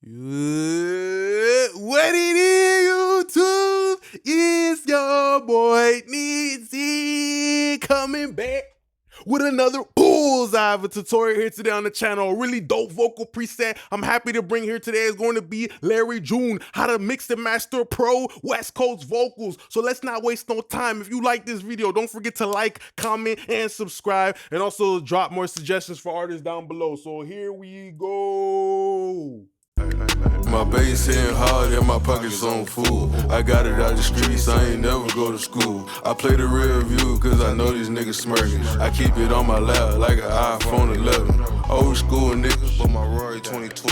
What it is, YouTube? It's your boy Nizzy coming back with another bullseye of a tutorial here today on the channel. A really dope vocal preset I'm happy to bring here today is going to be Larry June, how to mix and master pro West Coast vocals. So let's not waste no time. If you like this video, don't forget to like, comment, and subscribe, and also drop more suggestions for artists down below. So here we go. My bass hitting hard and my pockets on full. I got it out the streets, I ain't never go to school. I play the real view cause I know these niggas smirking. I keep it on my lap like an iPhone 11. Old school niggas, but my Rory 22.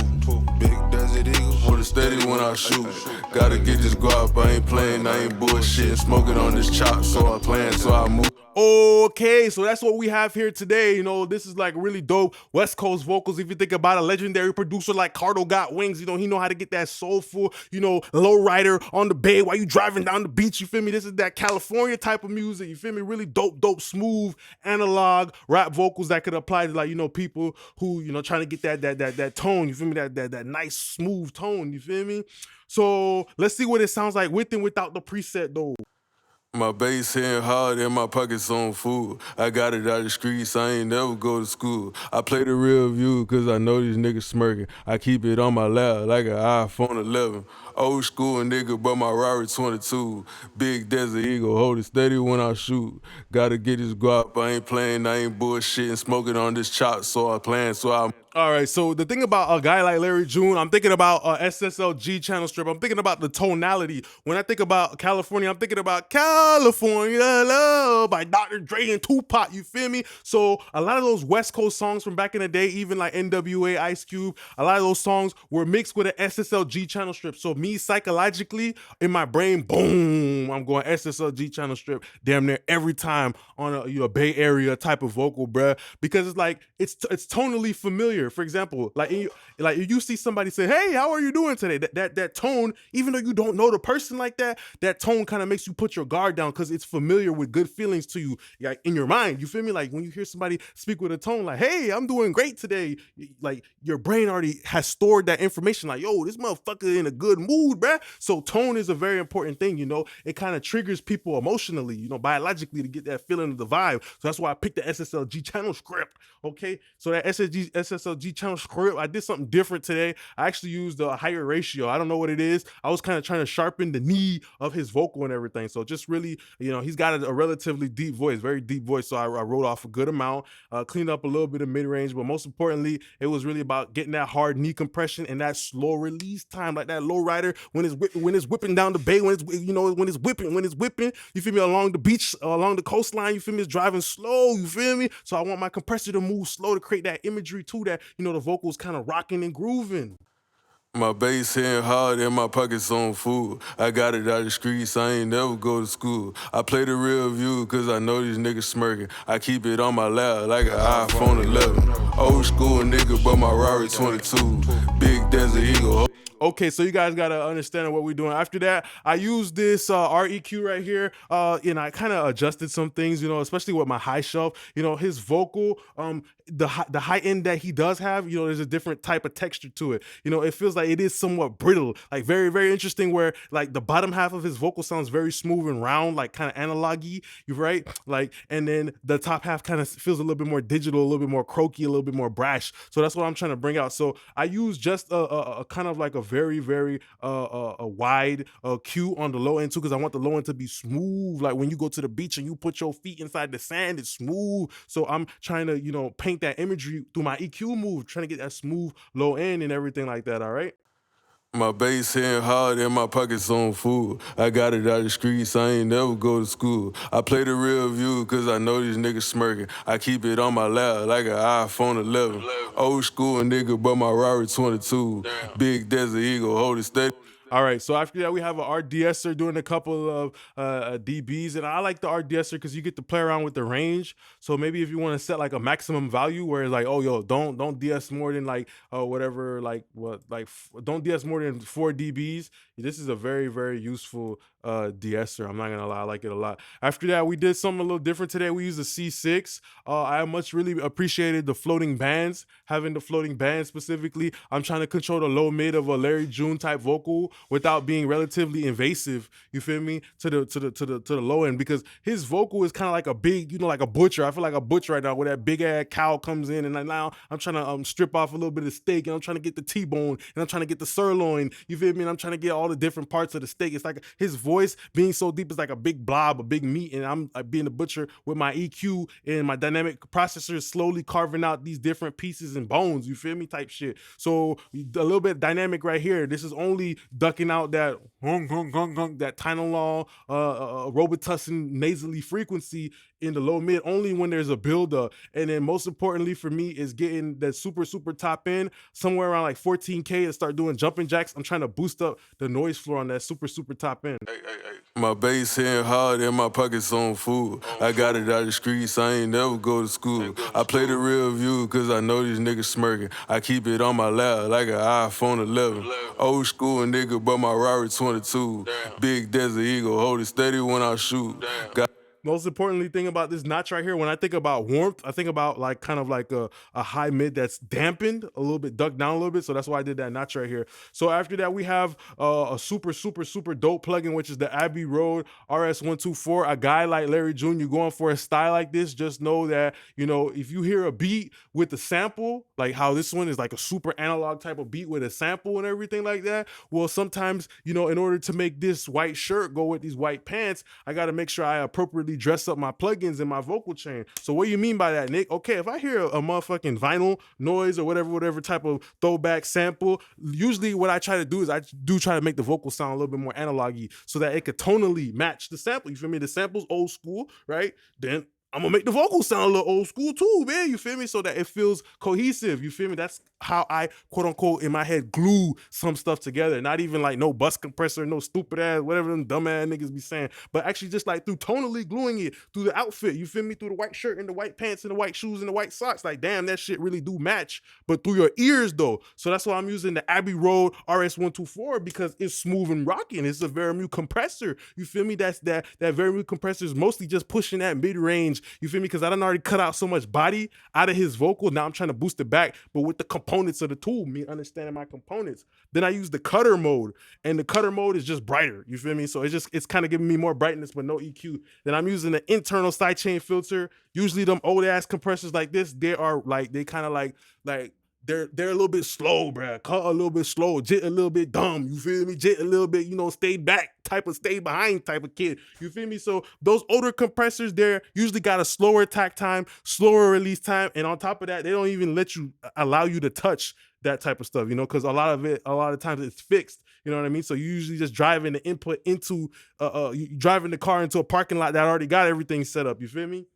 Big Desert Eagle, hold it steady when I shoot. Gotta get this guap, I ain't playing, I ain't bullshit. Smoking on this chop, so I'm playing, so I move. Okay, so that's what we have here today. You know, this is like really dope West Coast vocals. If you think about a legendary producer like Cardo Got Wings, you know, he know how to get that soulful, you know, low rider on the bay while you driving down the beach, you feel me? This is that California type of music, you feel me? Really dope, smooth, analog rap vocals that could apply to, like, you know, people who, you know, trying to get that tone, you feel me? That nice, smooth tone, you feel me? So let's see what it sounds like with and without the preset though. My bass hitting hard and my pockets on full. I got it out the streets, I ain't never go to school. I play the real view cause I know these niggas smirking. I keep it on my lap like an iPhone 11. Old school nigga, but my Rory 22. Big Desert Eagle, hold it steady when I shoot. Gotta get this guap, I ain't playing, I ain't bullshitting. Smoking on this chop, so I'm playing, so I'm... All right, so the thing about a guy like Larry June, I'm thinking about SSLG channel strip. I'm thinking about the tonality. When I think about California, I'm thinking about California Love by Dr. Dre and Tupac, you feel me? So a lot of those West Coast songs from back in the day, even like NWA, Ice Cube, a lot of those songs were mixed with an SSLG channel strip. So me psychologically, in my brain, boom, I'm going SSLG channel strip damn near every time on a, you know, Bay Area type of vocal, bruh, because it's like, it's tonally familiar. For example, like you see somebody say, "Hey, how are you doing today?" That tone, even though you don't know the person like that, that tone kind of makes you put your guard down because it's familiar with good feelings to you, like in your mind. You feel me? Like when you hear somebody speak with a tone like, "Hey, I'm doing great today," like your brain already has stored that information. Like, "Yo, this motherfucker in a good mood, bruh." So tone is a very important thing. You know, it kind of triggers people emotionally, you know, biologically to get that feeling of the vibe. So that's why I picked the SSLG channel script. Okay, so that SSLG channel script, I did something different today. I actually used a higher ratio. I don't know what it is. I was kind of trying to sharpen the knee of his vocal and everything. So just really, you know, he's got a relatively deep voice, very deep voice. So I wrote off a good amount, cleaned up a little bit of mid-range, but most importantly, it was really about getting that hard knee compression and that slow release time, like that low rider when it's whipping down the bay, when it's, you know, when it's whipping, you feel me, along the beach, along the coastline, you feel me, it's driving slow, you feel me? So I want my compressor to move slow to create that imagery too, that, you know, the vocals kind of rocking and grooving. My bass hitting hard and my pockets on full. I got it out the streets, I ain't never go to school. I play the real view cause I know these niggas smirking. I keep it on my lap like an iPhone 11. Old school nigga, but my Rory 22. Big Desert Eagle. Okay, so you guys gotta understand what we're doing. After that, I used this REQ right here, and I kind of adjusted some things, you know, especially with my high shelf. You know, his vocal, the high end that he does have, you know, there's a different type of texture to it. You know, it feels like it is somewhat brittle, like very interesting. Where like the bottom half of his vocal sounds very smooth and round, like kind of analog-y, right? Like, and then the top half kind of feels a little bit more digital, a little bit more croaky, a little bit more brash. So that's what I'm trying to bring out. So I use just a kind of like a very a wide Q on the low end too, because I want the low end to be smooth. Like when you go to the beach and you put your feet inside the sand, it's smooth. So I'm trying to, you know, paint that imagery through my EQ move, trying to get that smooth low end and everything like that. All right. My bass hitting hard and my pockets on full. I got it out the streets, I ain't never go to school. I play the real view cause I know these niggas smirking. I keep it on my lap like an iPhone 11. Old school nigga, but my Rory 22. Big Desert Eagle, hold it steady. All right, so after that we have an RDSer doing a couple of DBs, and I like the RDSer because you get to play around with the range. So maybe if you want to set like a maximum value, where it's like, oh yo, don't DS more than like whatever, like what like don't DS more than 4 dBs. This is a very useful de-esser. I'm not gonna lie, I like it a lot. After that, we did something a little different today. We used a C6. I much really appreciated the floating bands, having the floating bands specifically. I'm trying to control the low mid of a Larry June type vocal without being relatively invasive. You feel me? To the low end, because his vocal is kind of like a big, like a butcher. I feel like a butcher right now, where that big ass cow comes in, and now I'm trying to strip off a little bit of steak, and I'm trying to get the T-bone, and I'm trying to get the sirloin. You feel me? And I'm trying to get all the different parts of the steak. It's like his voice being so deep is like a big blob, a big meat, and I'm being a butcher with my EQ and my dynamic processor slowly carving out these different pieces and bones. You feel me? Type shit. So a little bit dynamic right here. This is only ducking out that that Tylenol, Robitussin nasally frequency in the low mid only when there's a buildup. And then most importantly for me is getting that super top end somewhere around like 14K to start doing jumping jacks. I'm trying to boost up the noise floor on that super top end. My bass hitting hard and my pockets on food. I got it out the streets, I ain't never go to school. I play the real view cause I know these niggas smirking. I keep it on my lap like an iPhone 11. Old school nigga, but my Rari 22. Big Desert Eagle, hold it steady when I shoot. Most importantly thing about this notch right here, when I think about warmth, I think about like kind of like a high mid that's dampened a little bit, ducked down a little bit. So that's why I did that notch right here. So after that, we have a super dope plugin, which is the Abbey Road RS124. A guy like Larry June, you're going for a style like this, just know that, if you hear a beat with a sample, like how this one is like a super analog type of beat with a sample and everything like that. Well, sometimes, in order to make this white shirt go with these white pants, I got to make sure I appropriately dress up my plugins and my vocal chain. So what do you mean by that, Nick? Okay, if I hear a motherfucking vinyl noise or whatever type of throwback sample, usually what I try to do is I do try to make the vocal sound a little bit more analog-y so that it could tonally match the sample. You feel me? The sample's old school, right? Then I'm gonna make the vocals sound a little old school too, man. You feel me? So that it feels cohesive. You feel me? That's how I, quote unquote, in my head, glue some stuff together. Not even like no bus compressor, no stupid ass, whatever them dumb ass niggas be saying, but actually just like through tonally gluing it through the outfit. You feel me? Through the white shirt and the white pants and the white shoes and the white socks. Like, damn, that shit really do match. But through your ears though. So that's why I'm using the Abbey Road RS124, because it's smooth and rocking. It's a Verimute compressor. You feel me? That's that Verimute compressor is mostly just pushing that mid range. You feel me? Because I done already cut out so much body out of his vocal. Now I'm trying to boost it back, but with the components of the tool, me understanding my components. Then I use the cutter mode, and the cutter mode is just brighter. You feel me? So it's kind of giving me more brightness, but no EQ. Then I'm using the internal sidechain filter. Usually them old ass compressors like this, they kind of like they're a little bit slow, bruh. Cut a little bit slow, jit a little bit dumb. You feel me? Jit a little bit, stay back type of stay behind type of kid. You feel me? So those older compressors, they're usually got a slower attack time, slower release time, and on top of that, they don't even allow you to touch that type of stuff, because a lot of times it's fixed. You know what I mean? So you usually just driving the input into you driving the car into a parking lot that already got everything set up. You feel me?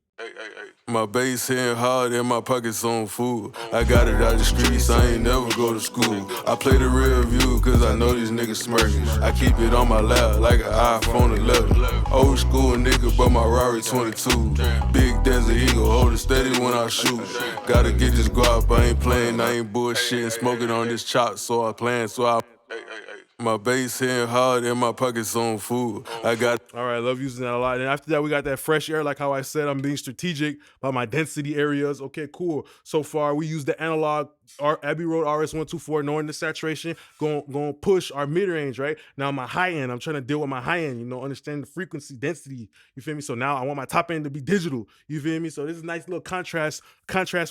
My bass hitting hard and my pockets on food. I got it out the streets, I ain't never go to school. I play the real view cause I know these niggas smirking. I keep it on my lap like an iPhone 11. Old school nigga, but my Rari 22. Big Desert Eagle, hold it steady when I shoot. Gotta get this guap, I ain't playing, I ain't bullshitting. Smoking on this chop, so I plan, my bass hitting hard and my pockets on food. I got. All right, I love using that a lot. And after that, we got that fresh air. Like how I said, I'm being strategic about my density areas. Okay, cool. So far, we use the analog Abbey Road RS124, knowing the saturation, going to push our mid range, right? Now my high end, I'm trying to deal with my high end, understand the frequency, density. You feel me? So now I want my top end to be digital. You feel me? So this is a nice little contrast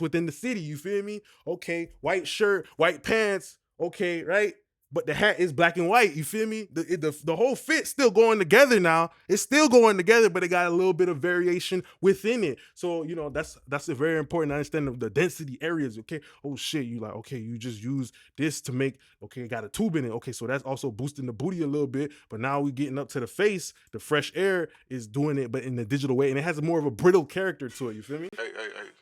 within the city. You feel me? Okay, white shirt, white pants. Okay, right? But the hat is black and white, you feel me? The whole fit still going together now. It's still going together, but it got a little bit of variation within it. So, that's a very important to understand the density areas, okay? Oh shit, you like, okay, you just use this to make, okay, it got a tube in it. Okay, so that's also boosting the booty a little bit, but now we getting up to the face. The fresh air is doing it, but in the digital way, and it has more of a brittle character to it, you feel me?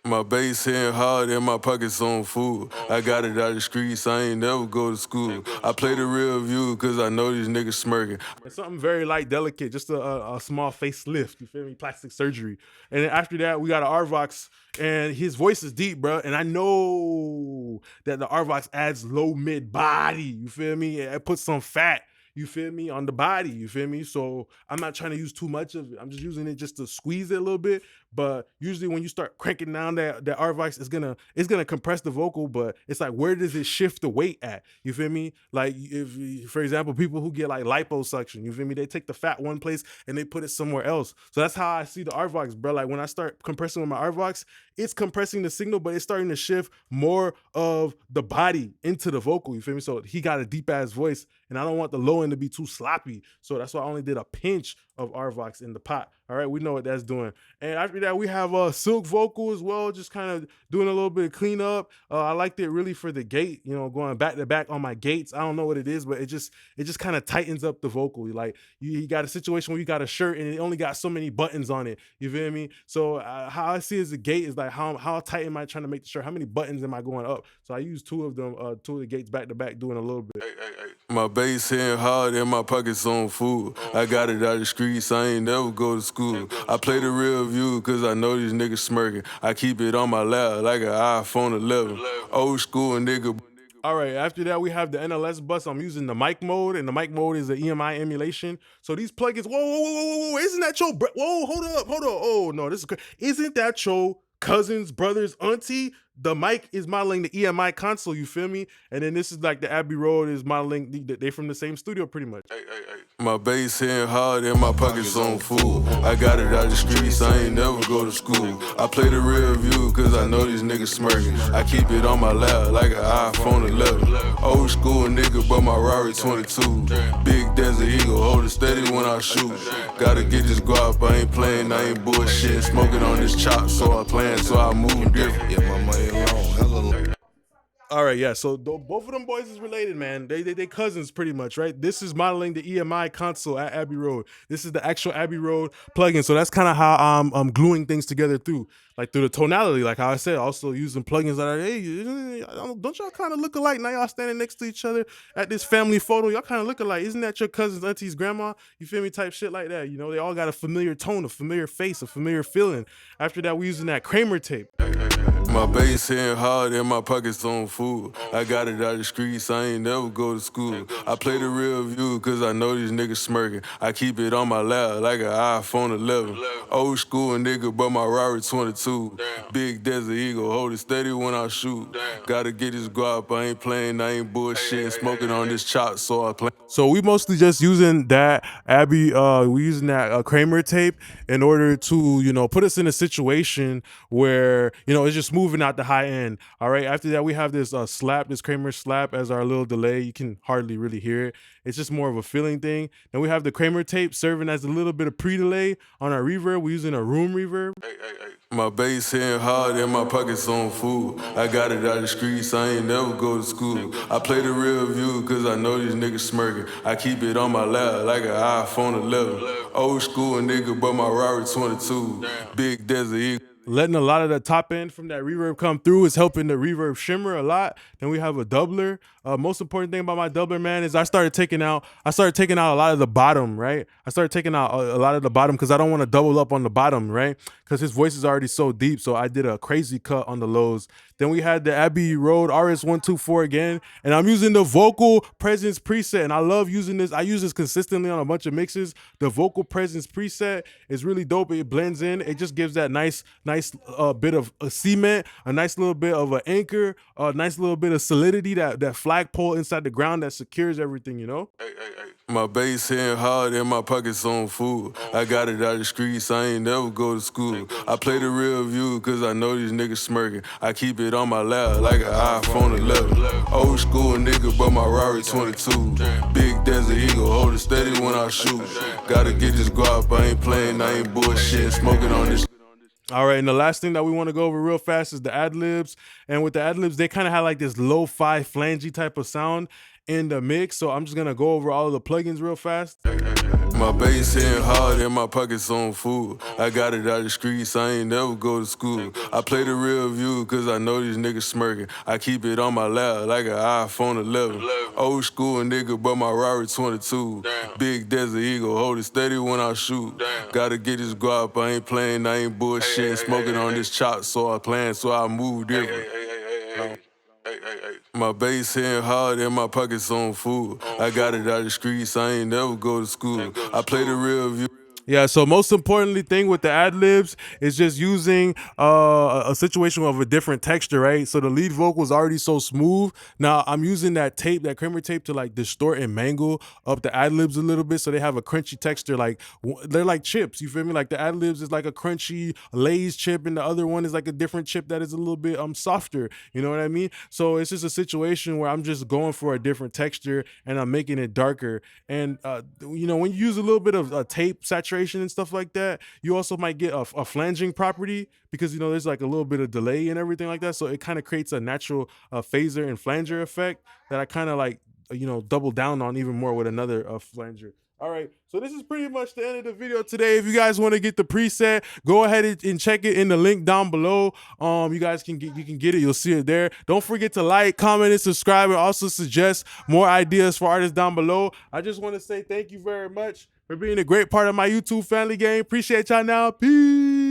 My bass hitting hard and my pockets on food. I got it out the streets, I ain't never go to school. I play the real view cause I know these niggas smirking. It's something very light, delicate, just a small facelift, you feel me? Plastic surgery. And then after that, we got an Artvox, and his voice is deep, bro. And I know that the Artvox adds low mid body, you feel me? It puts some fat, you feel me, on the body, you feel me? So I'm not trying to use too much of it. I'm just using it just to squeeze it a little bit. But usually when you start cranking down that Artvox, it's gonna compress the vocal, but it's like, where does it shift the weight at? You feel me? Like, if, for example, people who get like liposuction, you feel me? They take the fat one place and they put it somewhere else. So that's how I see the Artvox, bro. Like when I start compressing with my Artvox, it's compressing the signal, but it's starting to shift more of the body into the vocal, you feel me? So he got a deep ass voice, and I don't want the low end to be too sloppy. So that's why I only did a pinch of Artvox in the pot. All right, we know what that's doing. And after that, we have a silk vocal as well, just kind of doing a little bit of cleanup. I liked it really for the gate, you know, going back to back on my gates. I don't know what it is, but it just kind of tightens up the vocal. Like you got a situation where you got a shirt and it only got so many buttons on it. You feel me? So how I see it as a gate is like how tight am I trying to make the shirt? How many buttons am I going up? So I use two of the gates back to back, doing a little bit. My bass hitting hard and my pockets on food. I got it out the streets, I ain't never go to school. I play the real view cause I know these niggas smirking. I keep it on my lap like an iPhone 11. Old school nigga. All right, after that, we have the NLS bus. I'm using the mic mode, and the mic mode is the EMI emulation. So these plugins, whoa, isn't that your, whoa, hold up. Oh, no, this is, isn't that your cousins, brothers, auntie? The mic is modeling the EMI console, you feel me? And then this is like the Abbey Road is modeling, they from the same studio pretty much. My bass hitting hard and my pockets on full. I got it out the streets, I ain't never go to school. I play the real view cause I know these niggas smirking. I keep it on my lap like an iPhone 11. Old school nigga, but my Rari 22. Big Desert Eagle, hold it steady when I shoot. Gotta get this guap, I ain't playing, I ain't bullshit. Smoking on this chop, so I plan, so I move different. Yeah, my money long, hella long. All right, yeah, so both of them boys is related, man. They cousins pretty much, right? This is modeling the EMI console at Abbey Road. This is the actual Abbey Road plugin. So that's kind of how I'm gluing things together through the tonality, like how I said, also using plugins that are, hey, don't y'all kind of look alike? Now y'all standing next to each other at this family photo. Y'all kind of look alike. Isn't that your cousin's auntie's grandma? You feel me? Type shit like that. You know, they all got a familiar tone, a familiar face, a familiar feeling. After that, we using that Kramer tape. My bass hitting hard and my pockets on food. I got it out the streets, I ain't never go to school. I play the real view cause I know these niggas smirking. I keep it on my lap like an iPhone 11. Old school nigga, but my Rari 22. Big Desert Eagle, hold it steady when I shoot. Gotta get this guap, I ain't playing, I ain't bullshit. Smoking on this chop, so I play. So we mostly just using that we using that Kramer tape in order to, you know, put us in a situation where, you know, it's just moving out the high end. All right. After that, we have this this Kramer slap as our little delay. You can hardly really hear it. It's just more of a feeling thing. Then we have the Kramer tape serving as a little bit of pre-delay on our reverb. We're using a room reverb. My bass hitting hard and my pockets on food. I got it out the streets, I ain't never go to school. I play the real view cause I know these niggas smirking. I keep it on my lap like an iPhone 11. Old school nigga, but my Rari 22. Big Desert Eagle. Letting a lot of the top end from that reverb come through is helping the reverb shimmer a lot. Then we have a doubler. Most important thing about my doubler, man, is I started taking out a lot of the bottom, right? I started taking out a lot of the bottom because I don't want to double up on the bottom, right? Because his voice is already so deep, so I did a crazy cut on the lows. Then we had the Abbey Road RS124 again, and I'm using the vocal presence preset, and I love using this. I use this consistently on a bunch of mixes. The vocal presence preset is really dope. It blends in. It just gives that nice bit of a cement, a nice little bit of an anchor, a nice little bit of solidity, that flagpole inside the ground that secures everything, you know? My bass hitting hard and my pockets on food. I got it out the streets, I ain't never go to school. I play the real view cause I know these niggas smirking. I keep it on my lap like an iPhone 11. Old school nigga, but my Rari 22. Big Desert Eagle, hold it steady when I shoot. Gotta get this guap, I ain't playing, I ain't bullshit. Smoking on this. All right, and the last thing that we want to go over real fast is the Adlibs. And with the Adlibs, they kind of have like this lo-fi flangey type of sound in the mix. So I'm just going to go over all of the plugins real fast. My bass hitting hard and my pockets on full. I got it out the streets, I ain't never go to school. I play the real view cause I know these niggas smirking. I keep it on my lap like an iPhone 11. Old school nigga, but my Rari 22. Big Desert Eagle, hold it steady when I shoot. Gotta get this guap, I ain't playing, I ain't bullshitting. Smoking on this chop, so I plan, so I move different. My bass hitting hard and my pockets on full. I got it out the streets, I ain't never go to school. I play the real view. Yeah, so most importantly thing with the Adlibs is just using a situation of a different texture, right? So the lead vocal is already so smooth. Now I'm using that tape, that Kramer tape, to like distort and mangle up the Adlibs a little bit so they have a crunchy texture. Like they're like chips, you feel me? Like the Adlibs is like a crunchy Lay's chip and the other one is like a different chip that is a little bit softer, you know what I mean? So it's just a situation where I'm just going for a different texture and I'm making it darker. And you know, when you use a little bit of tape saturation and stuff like that, you also might get a flanging property because, you know, there's like a little bit of delay and everything like that. So it kind of creates a natural phaser and flanger effect that I kind of like, you know, double down on even more with another flanger. All right, so this is pretty much the end of the video today. If you guys want to get the preset, go ahead and check it in the link down below. You guys can get it. You'll see it there. Don't forget to like, comment, and subscribe, and also suggest more ideas for artists down below. I just want to say thank you very much for being a great part of my YouTube family gang. Appreciate y'all now. Peace.